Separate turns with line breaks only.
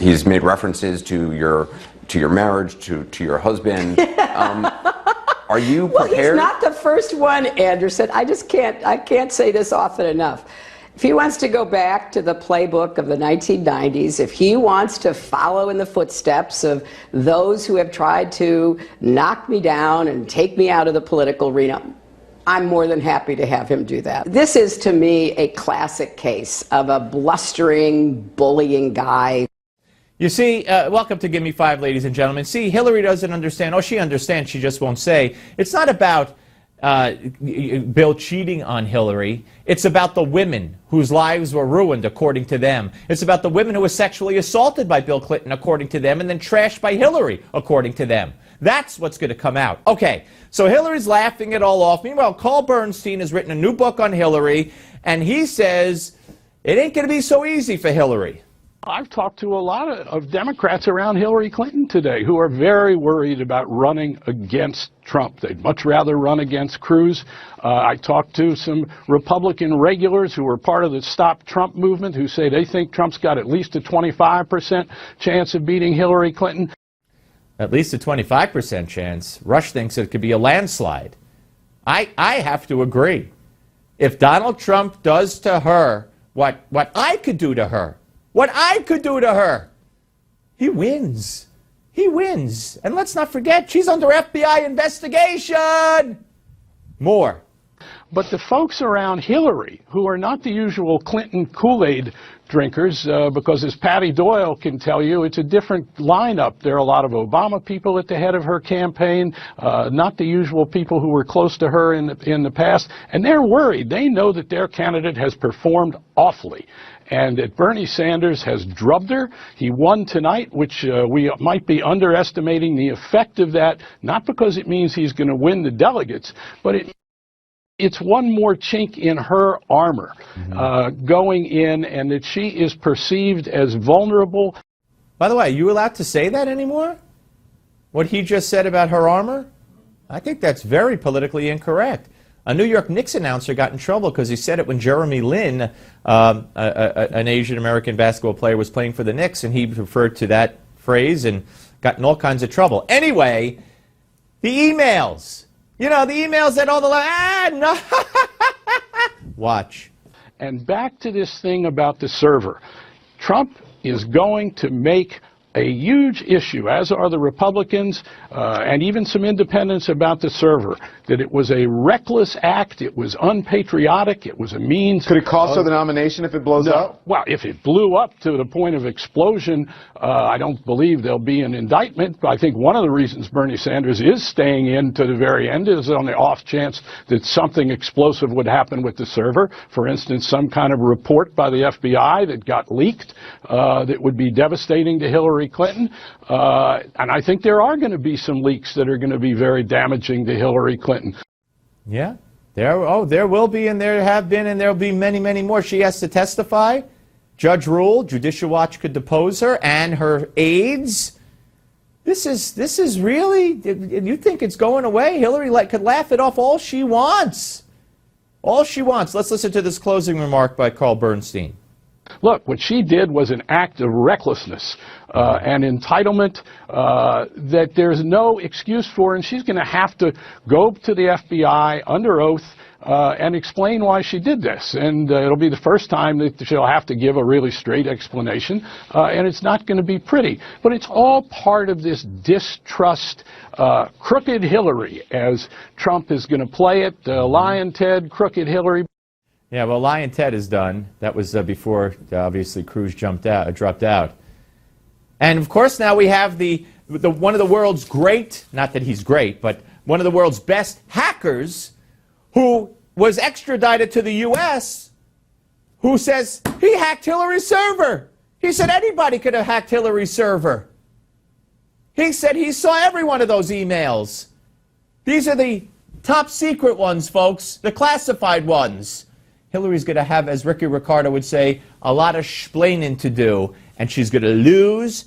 He's made references to your marriage, to your husband. Are you prepared?
Well, he's not the first one, Anderson. I can't say this often enough. If he wants to go back to the playbook of the 1990s, if he wants to follow in the footsteps of those who have tried to knock me down and take me out of the political arena, I'm more than happy to have him do that. This is, to me, a classic case of a blustering, bullying guy.
You see, welcome to Gimme 5, ladies and gentlemen. See, Hillary doesn't understand. Oh, she understands, she just won't say. It's not about Bill cheating on Hillary. It's about the women whose lives were ruined, according to them. It's about the women who were sexually assaulted by Bill Clinton, according to them, and then trashed by Hillary, according to them. That's what's going to come out. Okay, so Hillary's laughing it all off. Meanwhile, Carl Bernstein has written a new book on Hillary, and he says it ain't going to be so easy for Hillary.
I've talked to a lot of Democrats around Hillary Clinton today who are very worried about running against Trump. They'd much rather run against Cruz. I talked to some Republican regulars who were part of the Stop Trump movement who say they think Trump's got at least a 25% chance of beating Hillary Clinton.
At least a 25% chance. Rush thinks it could be a landslide. I have to agree. If Donald Trump does to her what I could do to her, he wins. He wins. And let's not forget, she's under FBI investigation. More.
But the folks around Hillary, who are not the usual Clinton Kool-Aid drinkers, because as Patty Doyle can tell you, it's a different lineup. There are a lot of Obama people at the head of her campaign, not the usual people who were close to her in the past, and they're worried. They know that their candidate has performed awfully, and that Bernie Sanders has drubbed her. He won tonight, which we might be underestimating the effect of that, not because it means he's going to win the delegates, but it's one more chink in her armor going in, and that she is perceived as vulnerable.
By the way, are you allowed to say that anymore? What he just said about her armor? I think that's very politically incorrect. A New York Knicks announcer got in trouble because he said it when Jeremy Lin, an Asian-American basketball player, was playing for the Knicks, and he referred to that phrase and got in all kinds of trouble. Anyway, the emails. You know, the emails that all the... no. Watch.
And back to this thing about the server. Trump is going to make a huge issue, as are the Republicans and even some independents, about the server, that it was a reckless act, it was unpatriotic, it was a means...
Could it cost her the nomination if it blows up?
Well, if it blew up to the point of explosion, I don't believe there'll be an indictment. But I think one of the reasons Bernie Sanders is staying in to the very end is on the off chance that something explosive would happen with the server. For instance, some kind of report by the FBI that got leaked that would be devastating to Hillary Clinton. And I think there are going to be some leaks that are going to be very damaging to Hillary Clinton.
Yeah, there will be, and there have been, and there will be many, many more. She has to testify. Judge ruled Judicial Watch could depose her and her aides. This is really, you think it's going away? Hillary could laugh it off all she wants. All she wants. Let's listen to this closing remark by Carl Bernstein.
Look, what she did was an act of recklessness and entitlement that there's no excuse for, and she's going to have to go to the FBI under oath and explain why she did this. And it'll be the first time that she'll have to give a really straight explanation, and it's not going to be pretty. But it's all part of this distrust, crooked Hillary, as Trump is going to play it, Lion Ted, crooked Hillary.
Yeah, well, Lion Ted is done. That was before, obviously, Cruz dropped out. And, of course, now we have one of the world's great, not that he's great, but one of the world's best hackers who was extradited to the U.S., who says he hacked Hillary's server. He said anybody could have hacked Hillary's server. He said he saw every one of those emails. These are the top secret ones, folks, the classified ones. Hillary's going to have, as Ricky Ricardo would say, a lot of splaining to do, and she's going to lose.